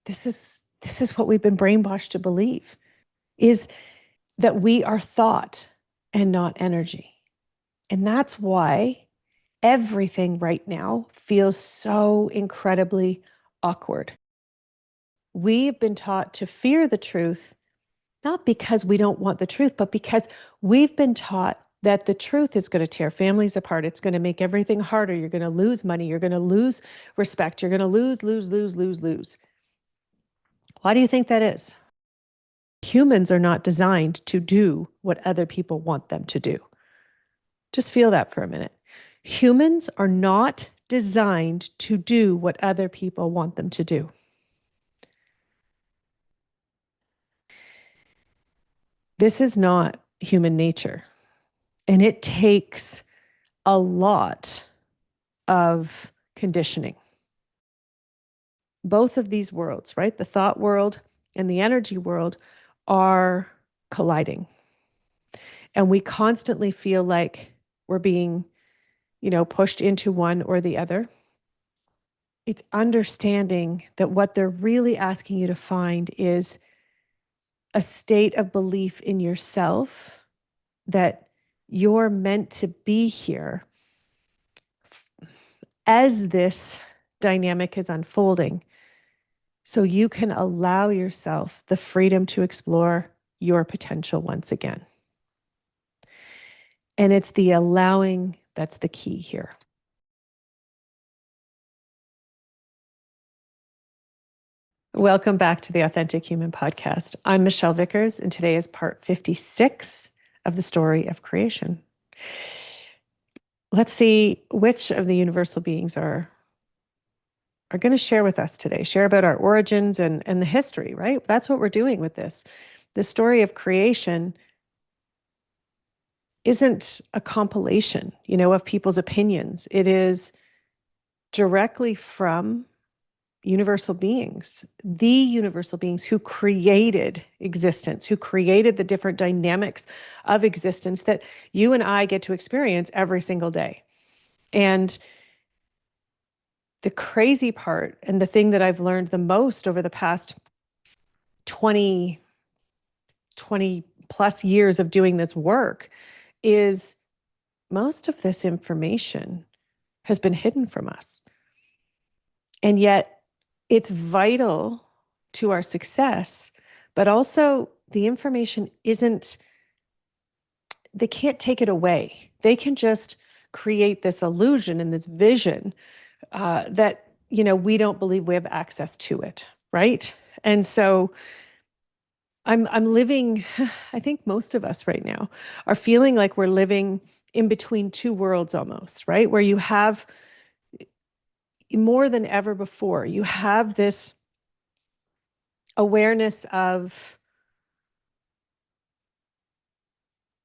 this is what we've been brainwashed to believe, is that we are thought and not energy. And that's why everything right now feels so incredibly awkward. We've been taught to fear the truth, not because we don't want the truth, but because we've been taught that the truth is going to tear families apart. It's going to make everything harder. You're going to lose money. You're going to lose respect. You're going to lose. Why do you think that is? Humans are not designed to do what other people want them to do. Just feel that for a minute. Humans are not designed to do what other people want them to do. This is not human nature. And it takes a lot of conditioning. Both of these worlds, right? The thought world and the energy world are colliding. And we constantly feel like we're being, pushed into one or the other. It's understanding that what they're really asking you to find is a state of belief in yourself that you're meant to be here as this dynamic is unfolding, so you can allow yourself the freedom to explore your potential once again. And it's the allowing that's the key here. Welcome back to the Authentic Human Podcast. I'm Michelle Vickers, and today is part 56 of the story of creation. Let's see which of the universal beings are going to share with us today, share about our origins and the history, right? That's what we're doing with this. The story of creation isn't a compilation, of people's opinions. It is directly from universal beings, the universal beings who created existence, who created the different dynamics of existence that you and I get to experience every single day. And the crazy part, and the thing that I've learned the most over the past 20 plus years of doing this work, is most of this information has been hidden from us. And yet it's vital to our success, but also the information they can't take it away. They can just create this illusion and this vision that, we don't believe we have access to it, right? And so I'm living, I think most of us right now are feeling like we're living in between two worlds almost, right? Where you have, more than ever before, you have this awareness of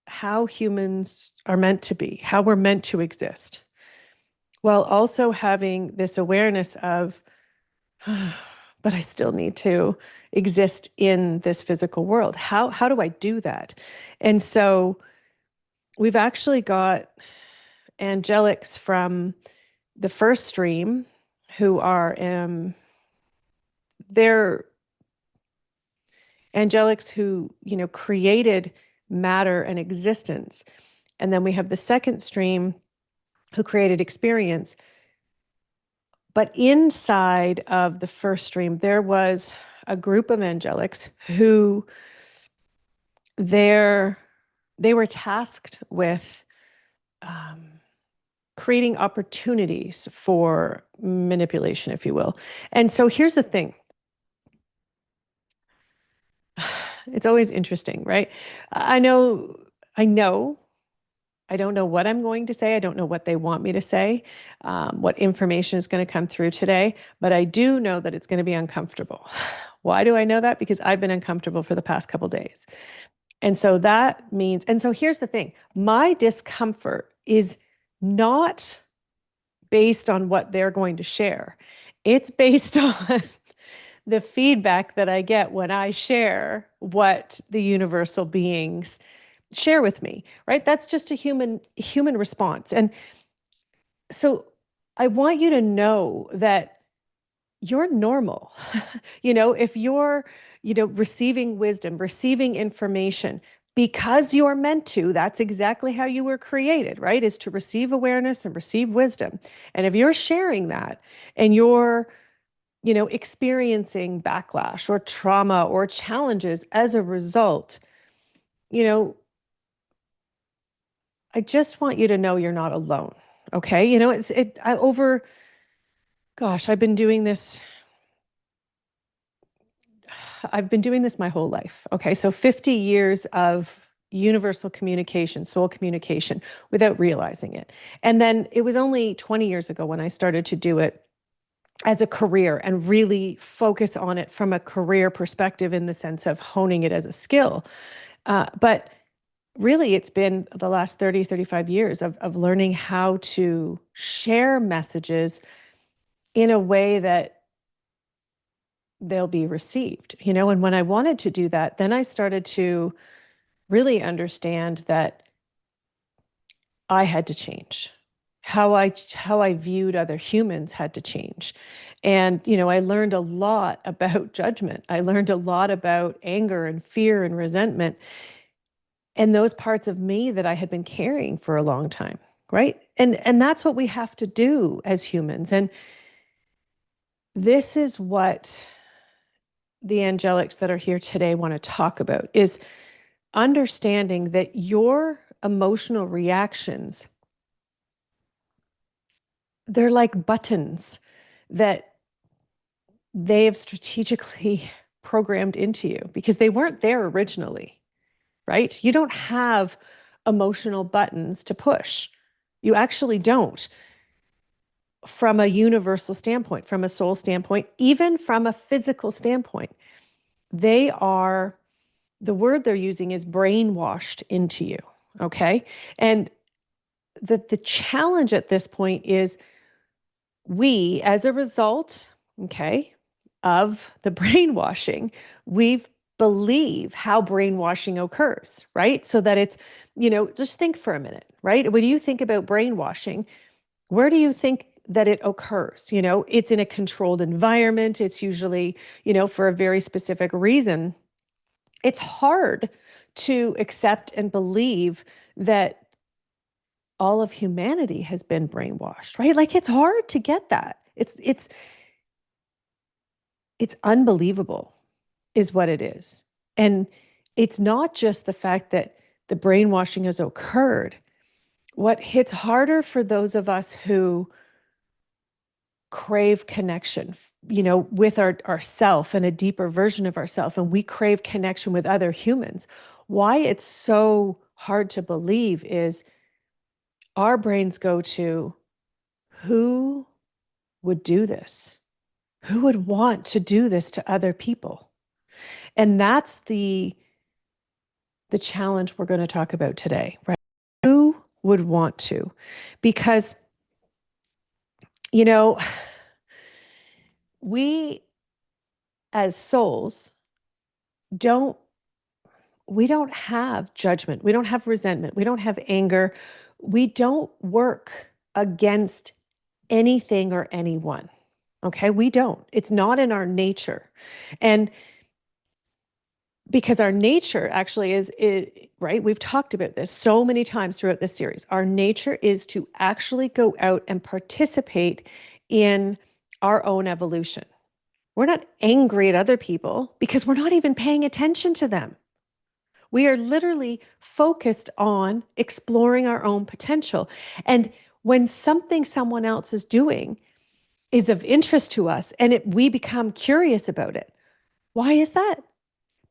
how humans are meant to be, how we're meant to exist, while also having this awareness of, but I still need to exist in this physical world. How do I do that? And so we've actually got Angelics from the first stream who are, they're Angelics who, created matter and existence. And then we have the second stream who created experience. But inside of the first stream, there was a group of angelics who they were tasked with creating opportunities for manipulation, if you will. And so here's the thing. It's always interesting, right? I don't know what I'm going to say. I don't know what they want me to say, what information is going to come through today, but I do know that it's going to be uncomfortable. Why do I know that? Because I've been uncomfortable for the past couple of days. And so that means, and so here's the thing, my discomfort is not based on what they're going to share. It's based on the feedback that I get when I share what the universal beings share with me, right? That's just a human response. And so I want you to know that you're normal. If you're, receiving wisdom, receiving information because you're meant to, that's exactly how you were created, right? Is to receive awareness and receive wisdom. And if you're sharing that and you're, experiencing backlash or trauma or challenges as a result, you know, I just want you to know you're not alone. Okay. Gosh, I've been doing this my whole life. Okay. So 50 years of universal communication, soul communication without realizing it. And then it was only 20 years ago when I started to do it as a career and really focus on it from a career perspective in the sense of honing it as a skill. But really, it's been the last 30, 35 years of learning how to share messages in a way that they'll be received, and when I wanted to do that, then I started to really understand that I had to change. How I viewed other humans had to change. And, I learned a lot about judgment. I learned a lot about anger and fear and resentment and those parts of me that I had been carrying for a long time, right? And that's what we have to do as humans. And this is what the angelics that are here today want to talk about is understanding that your emotional reactions, they're like buttons that they have strategically programmed into you because they weren't there originally, right? You don't have emotional buttons to push. You actually don't, from a universal standpoint, from a soul standpoint, even from a physical standpoint. They are, the word they're using is brainwashed into you. Okay. And the challenge at this point is we, as a result, okay, of the brainwashing, we've believe how brainwashing occurs, right? So that it's, just think for a minute, right? When you think about brainwashing, where do you think that it occurs? It's in a controlled environment. It's usually, for a very specific reason. It's hard to accept and believe that all of humanity has been brainwashed, right? Like it's hard to get that. It's unbelievable is what it is. And it's not just the fact that the brainwashing has occurred. What hits harder for those of us who crave connection, with our self and a deeper version of ourself, and we crave connection with other humans. Why it's so hard to believe is our brains go to, who would do this? Who would want to do this to other people? And that's the challenge we're going to talk about today, right? Who would want to? Because, we as souls don't we don't have judgment. We don't have resentment. We don't have anger. We don't work against anything or anyone. Okay? We don't. It's not in our nature. And because our nature actually is right, we've talked about this so many times throughout this series. Our nature is to actually go out and participate in our own evolution. We're not angry at other people because we're not even paying attention to them. We are literally focused on exploring our own potential. And when something someone else is doing is of interest to us and we become curious about it, why is that?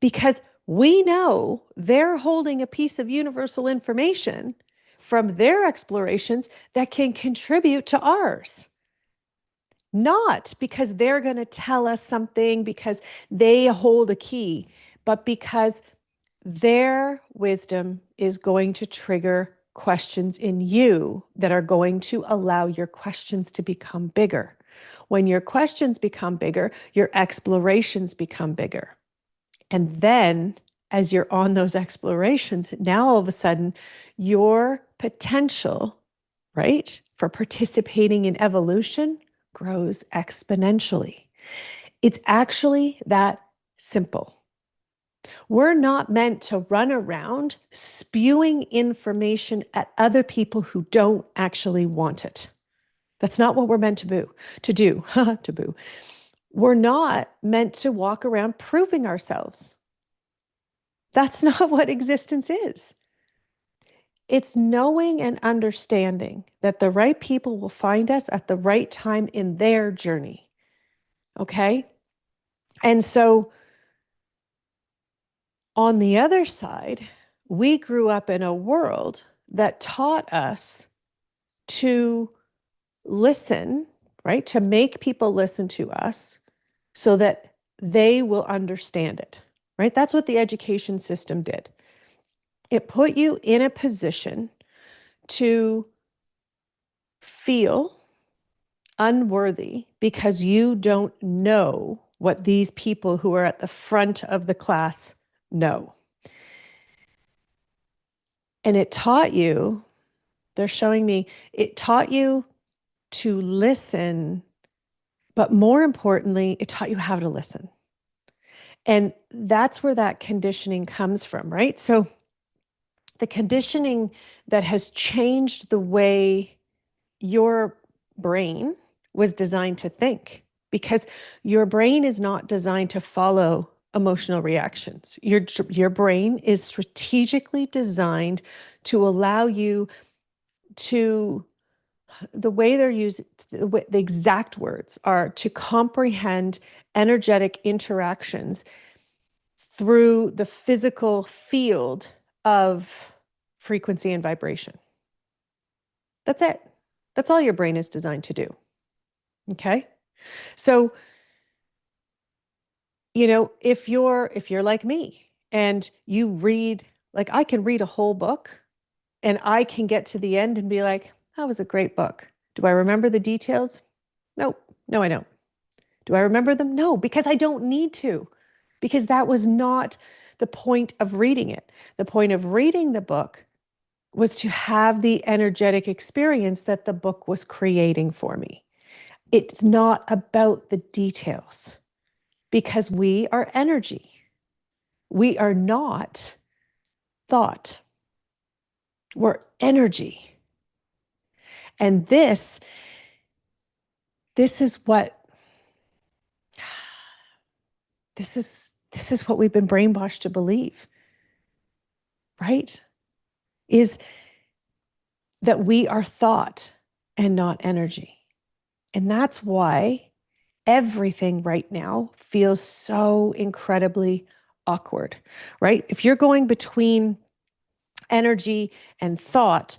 Because we know they're holding a piece of universal information from their explorations that can contribute to ours. Not because they're going to tell us something because they hold a key, but because their wisdom is going to trigger questions in you that are going to allow your questions to become bigger. When your questions become bigger, your explorations become bigger. And then as you're on those explorations, now all of a sudden, your potential, right, for participating in evolution grows exponentially. It's actually that simple. We're not meant to run around spewing information at other people who don't actually want it. That's not what we're meant to do. Taboo. We're not meant to walk around proving ourselves. That's not what existence is. It's knowing and understanding that the right people will find us at the right time in their journey. Okay? And so on the other side, we grew up in a world that taught us to listen, right? To make people listen to us so that they will understand it, right? That's what the education system did. It put you in a position to feel unworthy because you don't know what these people who are at the front of the class know. And it taught you, they're showing me, it taught you to listen, but more importantly, it taught you how to listen. And that's where that conditioning comes from, right? So the conditioning that has changed the way your brain was designed to think, because your brain is not designed to follow emotional reactions. Your brain is strategically designed to allow you to, the way they're used, the exact words are to comprehend energetic interactions through the physical field of frequency and vibration. That's it. That's all your brain is designed to do. Okay? So, if you're like me and you read, like I can read a whole book and I can get to the end and be like, that was a great book. Do I remember the details? Nope. No, I don't. Do I remember them? No, because I don't need to, because that was not the point of reading it. The point of reading the book was to have the energetic experience that the book was creating for me. It's not about the details, because we are energy. We are not thought. We're energy. And this is what this is what we've been brainwashed to believe, right? Is that we are thought and not energy. And that's why everything right now feels so incredibly awkward, right? If you're going between energy and thought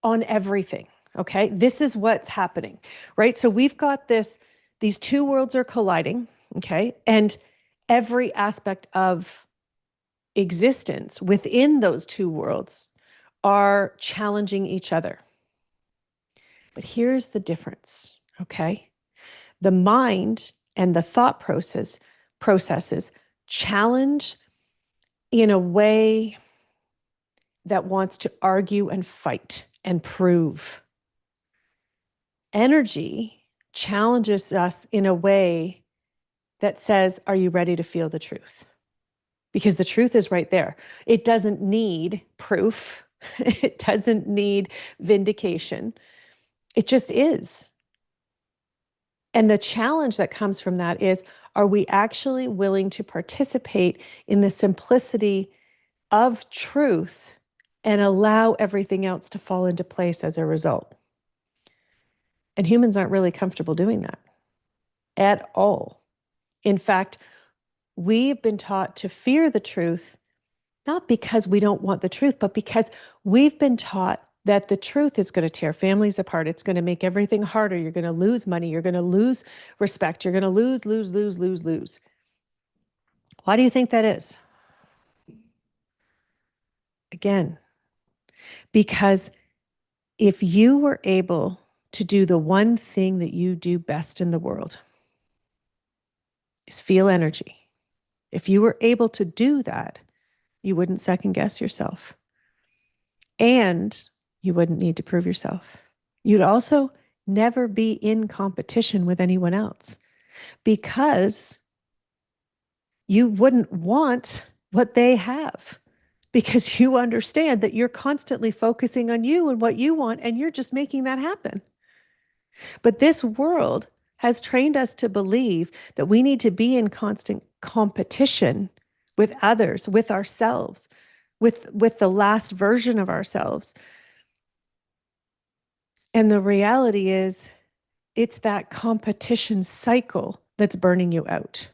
on everything, okay, this is what's happening, right? So we've got these two worlds are colliding, okay? And every aspect of existence within those two worlds are challenging each other. But here's the difference, okay? The mind and the thought processes challenge in a way that wants to argue and fight and prove. Energy challenges us in a way that says, are you ready to feel the truth? Because the truth is right there. It doesn't need proof. It doesn't need vindication. It just is. And the challenge that comes from that is, are we actually willing to participate in the simplicity of truth and allow everything else to fall into place as a result? And humans aren't really comfortable doing that at all. In fact, we've been taught to fear the truth, not because we don't want the truth, but because we've been taught that the truth is going to tear families apart. It's going to make everything harder. You're going to lose money. You're going to lose respect. You're going to lose. Why do you think that is? Again, because if you were able to do the one thing that you do best in the world, is feel energy. If you were able to do that, you wouldn't second guess yourself. And you wouldn't need to prove yourself. You'd also never be in competition with anyone else, because you wouldn't want what they have, because you understand that you're constantly focusing on you and what you want, and you're just making that happen. But this world has trained us to believe that we need to be in constant competition with others, with ourselves, with the last version of ourselves. And the reality is, it's that competition cycle that's burning you out.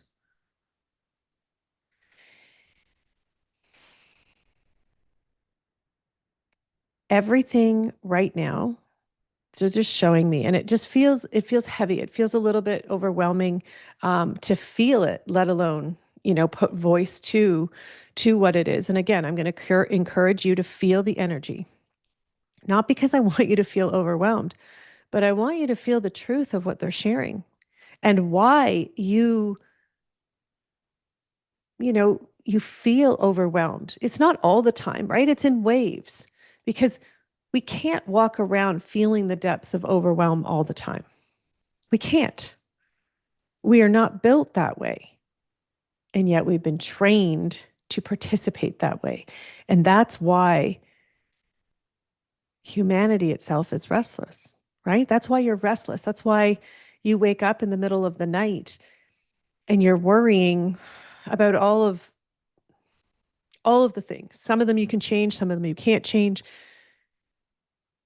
Everything right now, so just showing me, and it feels heavy. It feels a little bit overwhelming to feel it, let alone, put voice to what it is. And again, I'm going to encourage you to feel the energy, not because I want you to feel overwhelmed, but I want you to feel the truth of what they're sharing and why you feel overwhelmed. It's not all the time, right? It's in waves, because we can't walk around feeling the depths of overwhelm all the time. We can't. We are not built that way. And yet we've been trained to participate that way. And that's why humanity itself is restless, right? That's why you're restless. That's why you wake up in the middle of the night and you're worrying about all of the things. Some of them you can change, some of them you can't change.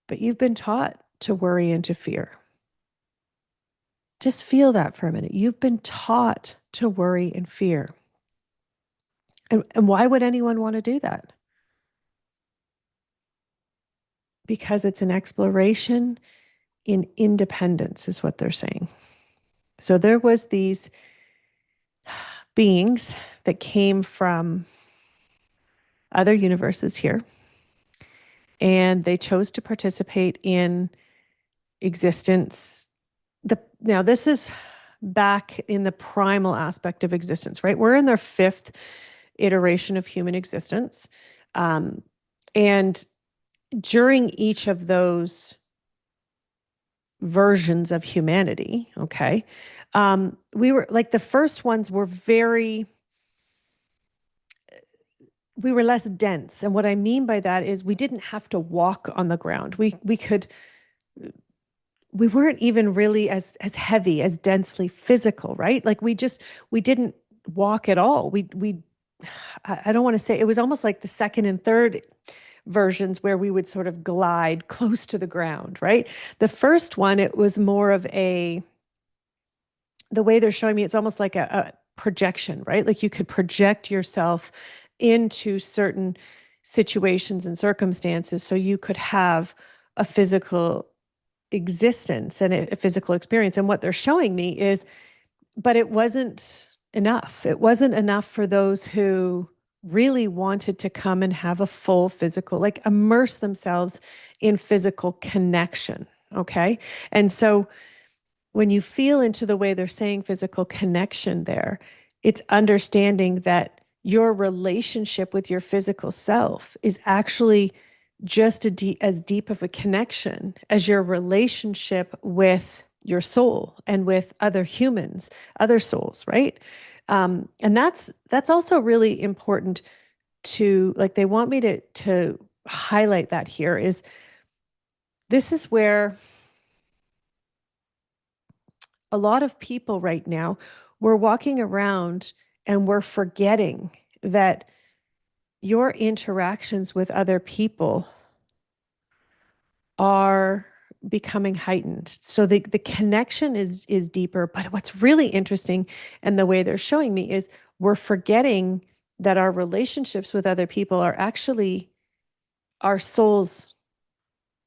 But you've been taught to worry and to fear. Just feel that for a minute. You've been taught to worry and fear. And why would anyone want to do that? Because it's an exploration in independence, is what they're saying. So there was these beings that came from other universes here, and they chose to participate in existence. Now this is back in the primal aspect of existence, right? We're in their fifth iteration of human existence. And during each of those versions of humanity, okay, we were like, the first ones were we were less dense. And what I mean by that is we didn't have to walk on the ground. We weren't even really as heavy, as densely physical, right? Like we didn't walk at all. I don't want to say, it was almost like the second and third versions where we would sort of glide close to the ground, right? The first one, it was more of the way they're showing me, it's almost like a projection, right? Like you could project yourself into certain situations and circumstances so you could have a physical existence and a physical experience. And what they're showing me is, but it wasn't enough. It wasn't enough for those who really wanted to come and have a full physical, like immerse themselves in physical connection. Okay. And so when you feel into the way they're saying physical connection there, it's understanding that your relationship with your physical self is actually just as deep of a connection as your relationship with your soul and with other humans, other souls, right? And that's also really important to, like, they want me to highlight that here, is this is where a lot of people right now, we're walking around and we're forgetting that your interactions with other people are becoming heightened. So the connection is deeper. But what's really interesting, and the way they're showing me, is we're forgetting that our relationships with other people are actually our souls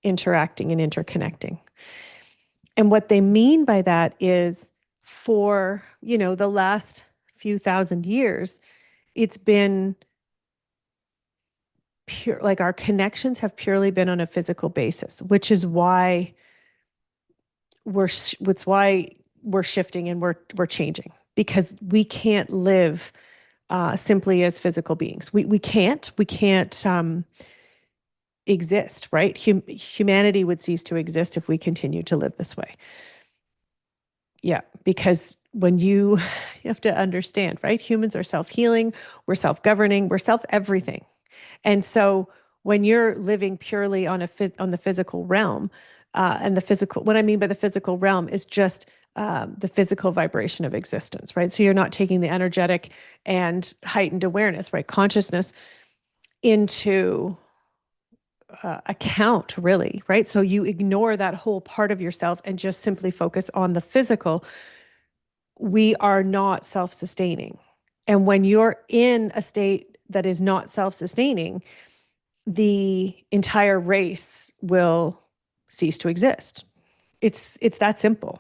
interacting and interconnecting. And what they mean by that is, for, the last few thousand years, it's been pure, like our connections have purely been on a physical basis, which is why we're shifting and we're changing, because we can't live simply as physical beings. We can't exist, right? Humanity would cease to exist if we continue to live this way. Yeah, because when you have to understand, right? Humans are self-healing, we're self-governing, we're self-everything. And so when you're living purely on on the physical realm, and the physical, what I mean by the physical realm is just the physical vibration of existence, right? So you're not taking the energetic and heightened awareness, right? Consciousness into account, really, right? So you ignore that whole part of yourself and just simply focus on the physical. We are not self-sustaining. And when you're in a state that is not self-sustaining, the entire race will cease to exist. It's that simple.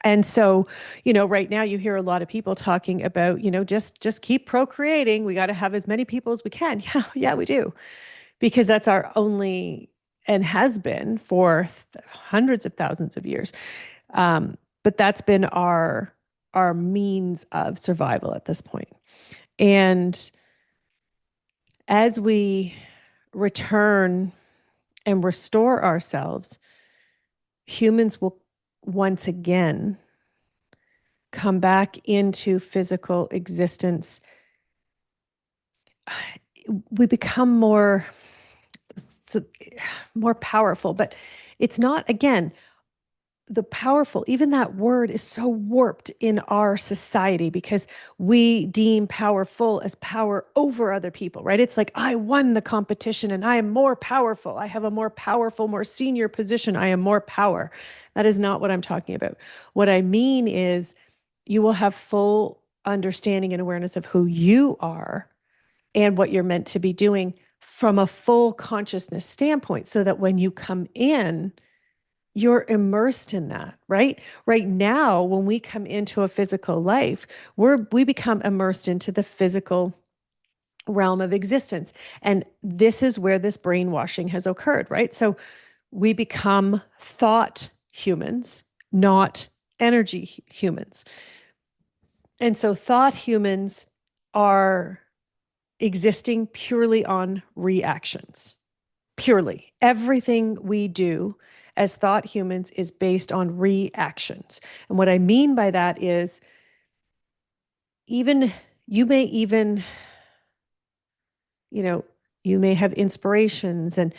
And so, right now you hear a lot of people talking about, just keep procreating. We got to have as many people as we can. Yeah, yeah, we do. Because that's our only, and has been for hundreds of thousands of years. But that's been our means of survival at this point. And as we return and restore ourselves, humans will once again come back into physical existence. We become more powerful, but it's not, again, the powerful, even that word is so warped in our society because we deem powerful as power over other people, right? It's like, I won the competition and I am more powerful. I have a more powerful, more senior position. I am more power. That is not what I'm talking about. What I mean is you will have full understanding and awareness of who you are and what you're meant to be doing from a full consciousness standpoint, so that when you come in, you're immersed in that, right? Right now, when we come into a physical life, we become immersed into the physical realm of existence. And this is where this brainwashing has occurred, right? So we become thought humans, not energy humans. And so thought humans are existing purely on reactions. Purely. Everything we do as thought humans is based on reactions. And what I mean by that is you may even, you know, you may have inspirations and,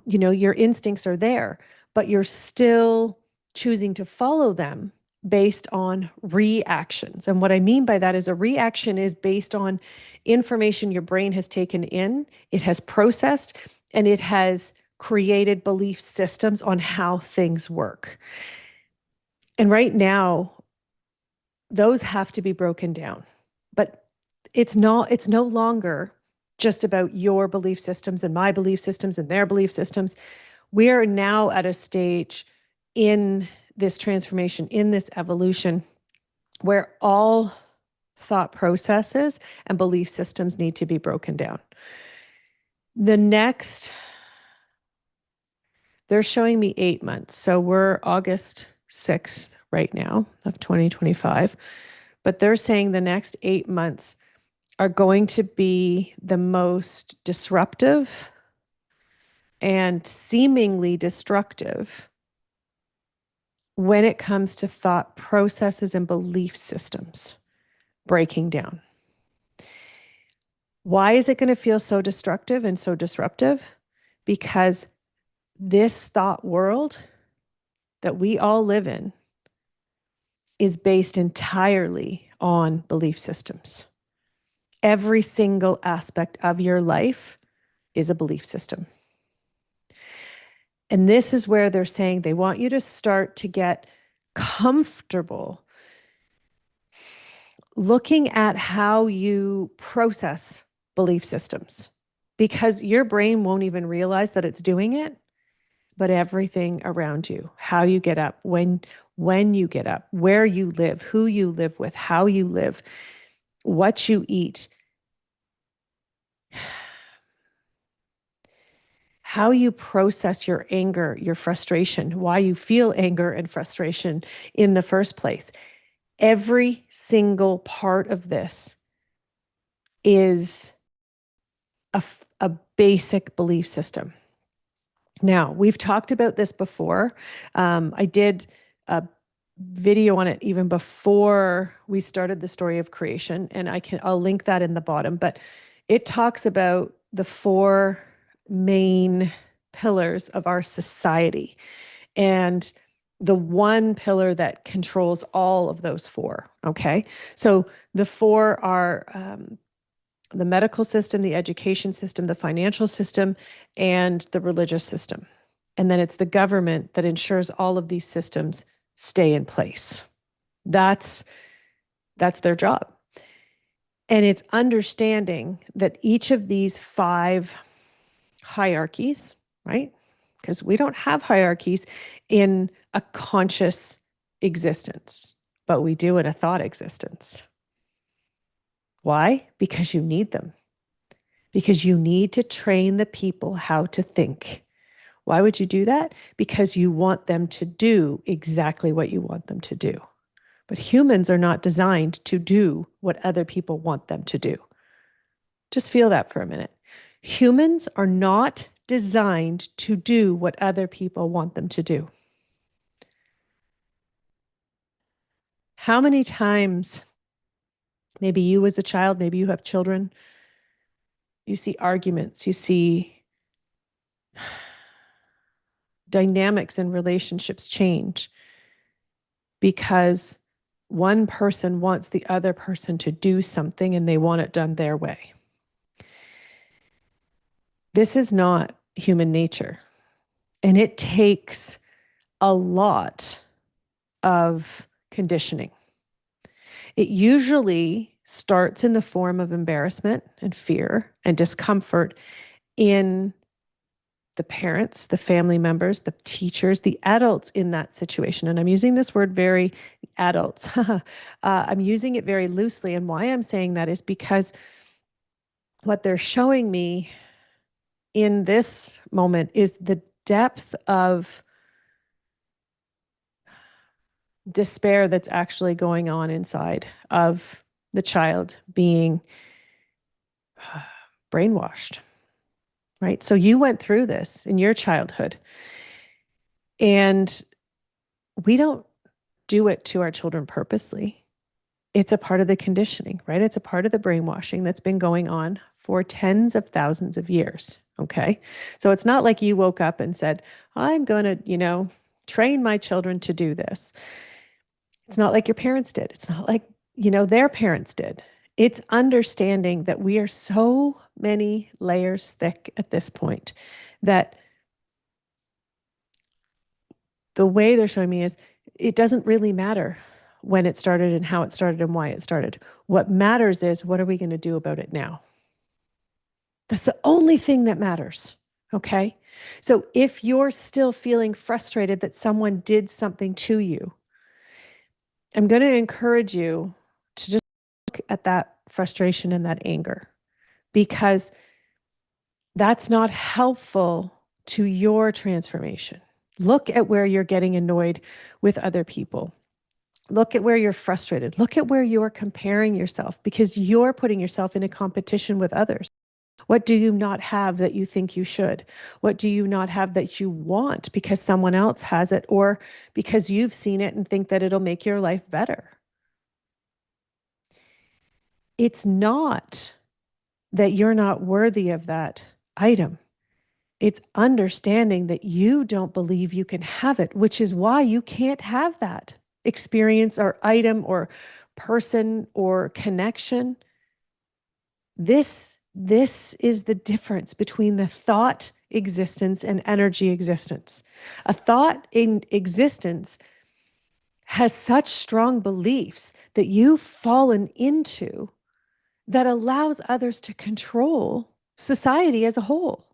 your instincts are there, but you're still choosing to follow them based on reactions. And what I mean by that is a reaction is based on information your brain has taken in, it has processed, and it has created belief systems on how things work. And right now, those have to be broken down. But it's no longer just about your belief systems and my belief systems and their belief systems. We are now at a stage in this transformation, in this evolution, where all thought processes and belief systems need to be broken down. They're showing me 8 months. So we're August 6th right now of 2025. But they're saying the next 8 months are going to be the most disruptive and seemingly destructive when it comes to thought processes and belief systems breaking down. Why is it going to feel so destructive and so disruptive? Because this thought world that we all live in is based entirely on belief systems. Every single aspect of your life is a belief system. And this is where they're saying they want you to start to get comfortable looking at how you process belief systems, because your brain won't even realize that it's doing it, but everything around you, how you get up, when you get up, where you live, who you live with, how you live, what you eat, how you process your anger, your frustration, why you feel anger and frustration in the first place. Every single part of this is a basic belief system. Now, we've talked about this before. I did a video on it even before we started the story of creation, and I'll link that in the bottom, but it talks about the four main pillars of our society and the one pillar that controls all of those four. Okay. So the four are the medical system, the education system, the financial system, and the religious system. And then it's the government that ensures all of these systems stay in place. That's their job. And it's understanding that each of these five hierarchies, right? Because we don't have hierarchies in a conscious existence, but we do in a thought existence. Why? Because you need them. Because you need to train the people how to think. Why would you do that? Because you want them to do exactly what you want them to do. But humans are not designed to do what other people want them to do. Just feel that for a minute. Humans are not designed to do what other people want them to do. How many times, maybe you as a child, maybe you have children, you see arguments, you see dynamics in relationships change because one person wants the other person to do something and they want it done their way. This is not human nature. And it takes a lot of conditioning. It usually starts in the form of embarrassment and fear and discomfort in the parents, the family members, the teachers, the adults in that situation. And I'm using this word very adults. I'm using it very loosely. And why I'm saying that is because what they're showing me in this moment is the depth of despair that's actually going on inside of the child being brainwashed, right? So you went through this in your childhood, and we don't do it to our children purposely. It's a part of the conditioning, right? It's a part of the brainwashing that's been going on for tens of thousands of years. Okay. So it's not like you woke up and said, I'm going to, train my children to do this. It's not like your parents did. It's not like, their parents did. It's understanding that we are so many layers thick at this point that the way they're showing me is it doesn't really matter when it started and how it started and why it started. What matters is, what are we going to do about it now? That's the only thing that matters. Okay. So if you're still feeling frustrated that someone did something to you, I'm going to encourage you to just look at that frustration and that anger, because that's not helpful to your transformation. Look at where you're getting annoyed with other people. Look at where you're frustrated. Look at where you're comparing yourself, because you're putting yourself in a competition with others. What do you not have that you think you should? What do you not have that you want because someone else has it, or because you've seen it and think that it'll make your life better? It's not that you're not worthy of that item. It's understanding that you don't believe you can have it, which is why you can't have that experience or item or person or connection. This is the difference between the thought existence and energy existence. A thought in existence has such strong beliefs that you've fallen into that allows others to control society as a whole.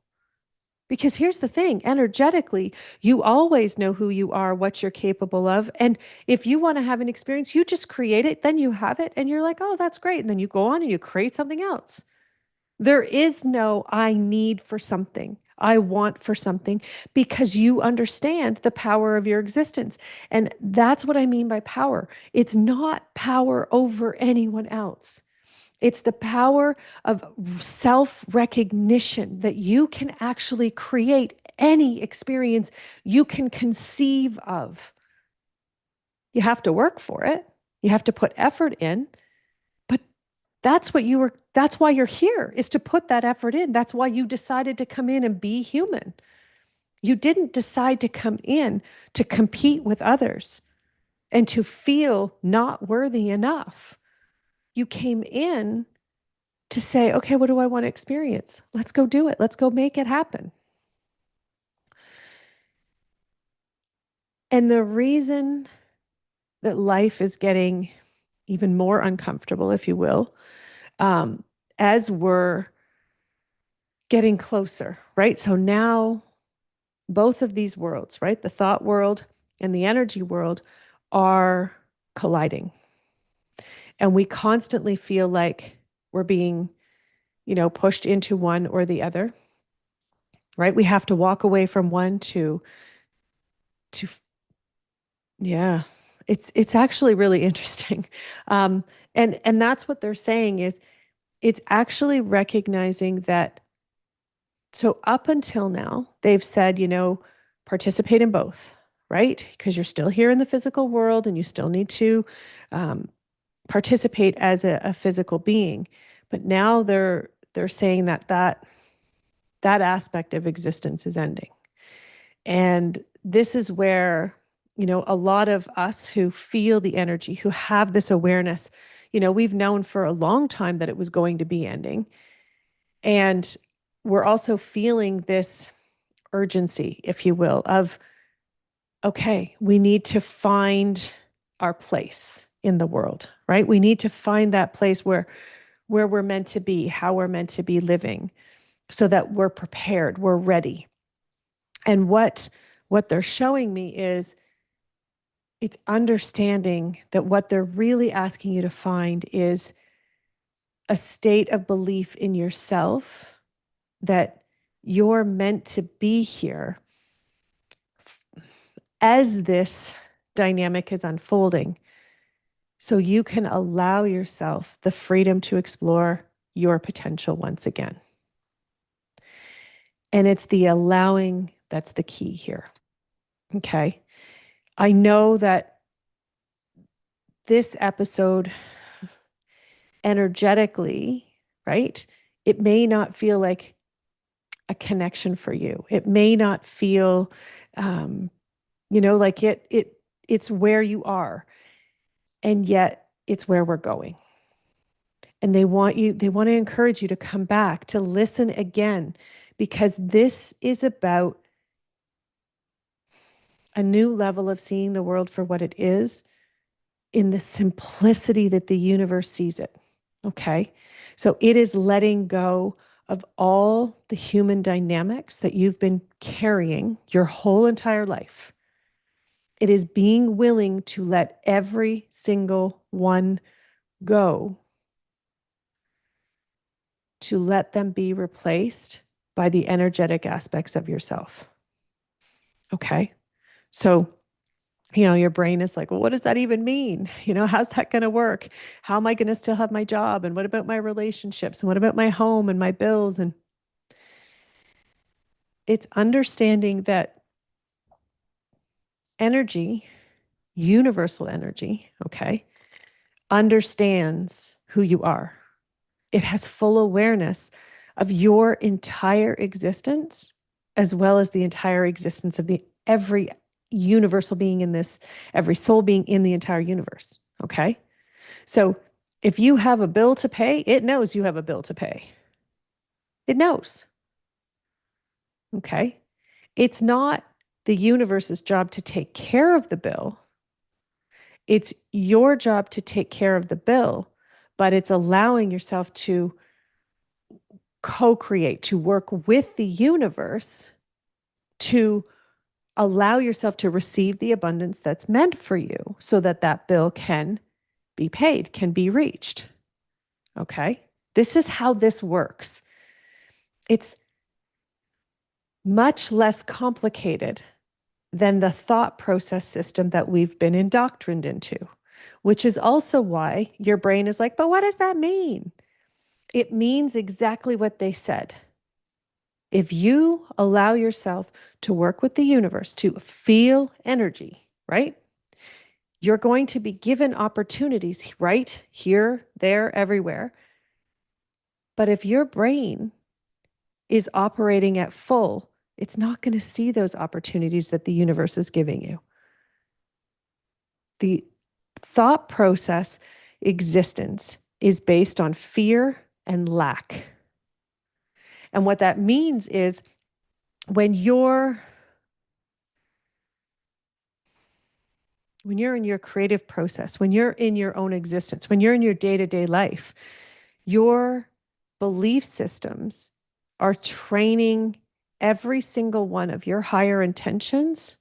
Because here's the thing, energetically, you always know who you are, what you're capable of. And if you want to have an experience, you just create it, then you have it, and you're like, oh, that's great. And then you go on and you create something else. There is no I need for something, I want for something, because you understand the power of your existence. And that's what I mean by power. It's not power over anyone else. It's the power of self-recognition that you can actually create any experience you can conceive of. You have to work for it. You have to put effort in, but that's why you're here, is to put that effort in. That's why you decided to come in and be human. You didn't decide to come in to compete with others and to feel not worthy enough. You came in to say, okay, what do I want to experience? Let's go do it. Let's go make it happen. And the reason that life is getting even more uncomfortable, if you will, as we're getting closer, right? So now both of these worlds, right? The thought world and the energy world are colliding. And we constantly feel like we're being, pushed into one or the other, right? We have to walk away from one to yeah. It's actually really interesting. And that's what they're saying is it's actually recognizing that. So up until now, they've said, participate in both, right? Because you're still here in the physical world and you still need to participate as a physical being. But now they're saying that aspect of existence is ending. And this is where, a lot of us who feel the energy, who have this awareness, we've known for a long time that it was going to be ending. And we're also feeling this urgency, if you will, of, okay, we need to find our place in the world, right? We need to find that place where we're meant to be, how we're meant to be living, so that we're prepared, we're ready. And what they're showing me is it's understanding that what they're really asking you to find is a state of belief in yourself that you're meant to be here as this dynamic is unfolding, so you can allow yourself the freedom to explore your potential once again. And it's the allowing that's the key here. Okay. I know that this episode energetically, right? It may not feel like a connection for you. It may not feel, like it's where you are, and yet it's where we're going. And they want to encourage you to come back, to listen again, because this is about a new level of seeing the world for what it is, in the simplicity that the universe sees it. Okay. So it is letting go of all the human dynamics that you've been carrying your whole entire life. It is being willing to let every single one go, to let them be replaced by the energetic aspects of yourself. Okay. So, your brain is like, well, what does that even mean? How's that going to work? How am I going to still have my job? And what about my relationships? And what about my home and my bills? And it's understanding that energy, universal energy, okay, understands who you are. It has full awareness of your entire existence, as well as the entire existence of every universal being in this, every soul being in the entire universe. Okay. So if you have a bill to pay, it knows you have a bill to pay. It knows. Okay. It's not the universe's job to take care of the bill. It's your job to take care of the bill, but it's allowing yourself to co-create, to work with the universe, to allow yourself to receive the abundance that's meant for you, so that that bill can be paid, can be reached. Okay? This is how this works. It's much less complicated than the thought process system that we've been indoctrined into, which is also why your brain is like, but what does that mean? It means exactly what they said. If you allow yourself to work with the universe, to feel energy, right? You're going to be given opportunities right here, there, everywhere. But if your brain is operating at full, it's not going to see those opportunities that the universe is giving you. The thought process existence is based on fear and lack. And what that means is when you're in your creative process, when you're in your own existence, when you're in your day-to-day life, your belief systems are training every single one of your higher intentions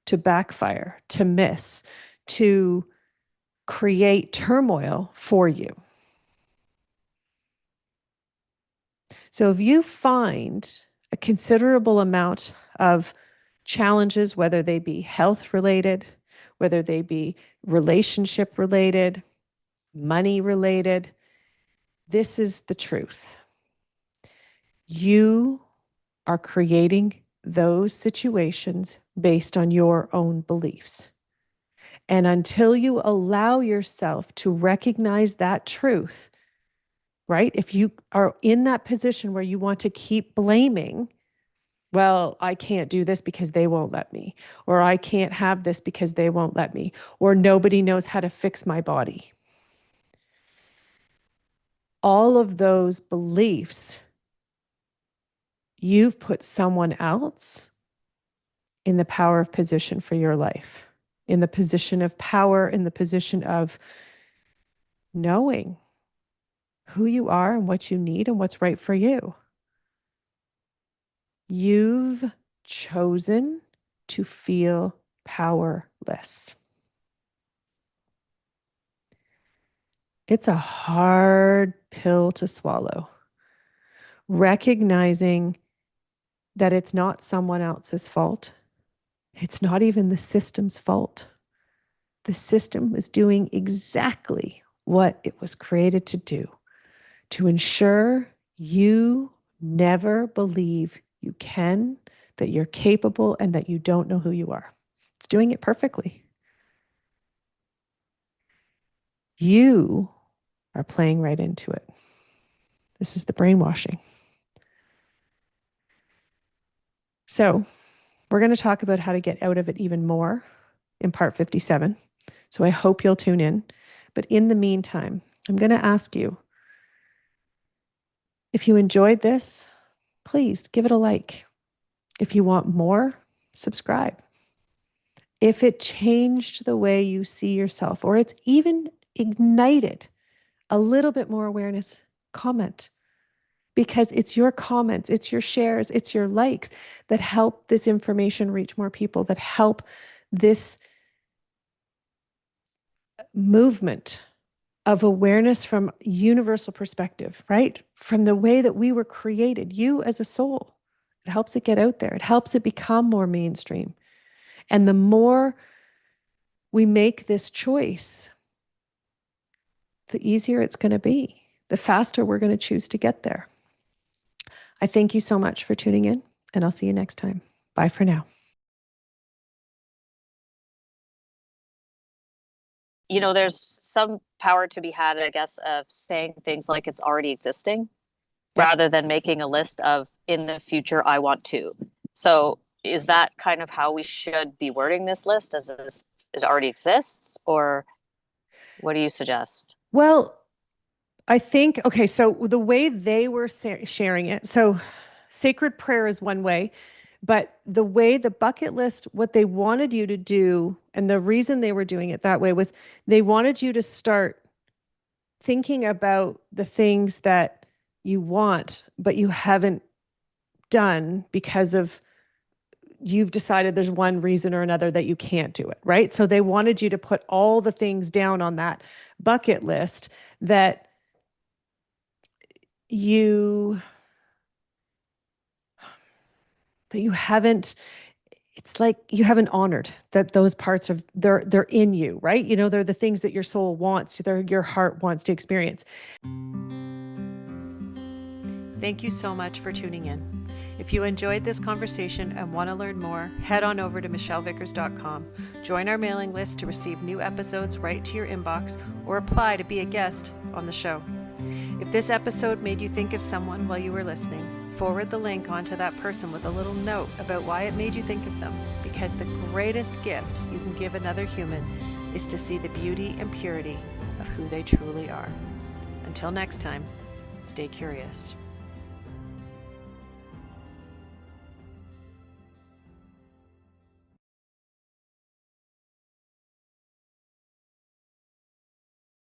to backfire, to miss, to create turmoil for you. So if you find a considerable amount of challenges, whether they be health related, whether they be relationship related, money related, this is the truth. You are creating those situations based on your own beliefs. And until you allow yourself to recognize that truth, right? If you are in that position where you want to keep blaming, well, I can't do this because they won't let me, or I can't have this because they won't let me, or nobody knows how to fix my body. All of those beliefs, you've put someone else in the power of position for your life, in the position of power, in the position of knowing who you are and what you need and what's right for you. You've chosen to feel powerless. It's a hard pill to swallow. Recognizing that it's not someone else's fault. It's not even the system's fault. The system is doing exactly what it was created to do, to ensure you never believe you can, that you're capable, and that you don't know who you are. It's doing it perfectly. You are playing right into it. This is the brainwashing. So we're going to talk about how to get out of it even more in part 57. So I hope you'll tune in. But in the meantime, I'm going to ask you, if you enjoyed this, please give it a like. If you want more, subscribe. If it changed the way you see yourself, or it's even ignited a little bit more awareness, comment. Because it's your comments, it's your shares, it's your likes that help this information reach more people, that help this movement of awareness from universal perspective, right? From the way that we were created, you as a soul. It helps it get out there. It helps it become more mainstream. And the more we make this choice, the easier it's going to be, the faster we're going to choose to get there. I thank you so much for tuning in, and I'll see you next time. Bye for now. You know, there's some power to be had, I guess, of saying things like it's already existing rather than making a list of in the future, I want to. So is that kind of how we should be wording this list as it already exists? Or what do you suggest? Well, I think, okay, so the way they were sharing it, so sacred prayer is one way, but the way the bucket list, what they wanted you to do, and the reason they were doing it that way was they wanted you to start thinking about the things that you want, but you haven't done because of you've decided there's one reason or another that you can't do it, right? So they wanted you to put all the things down on that bucket list that you haven't, it's like you haven't honored that those parts of they're in you, right? They're the things that your soul wants, your heart wants to experience. Thank you so much for tuning in. If you enjoyed this conversation and want to learn more, head on over to michellevickers.com. Join our mailing list to receive new episodes right to your inbox or apply to be a guest on the show. If this episode made you think of someone while you were listening, forward the link onto that person with a little note about why it made you think of them, because the greatest gift you can give another human is to see the beauty and purity of who they truly are. Until next time, stay curious.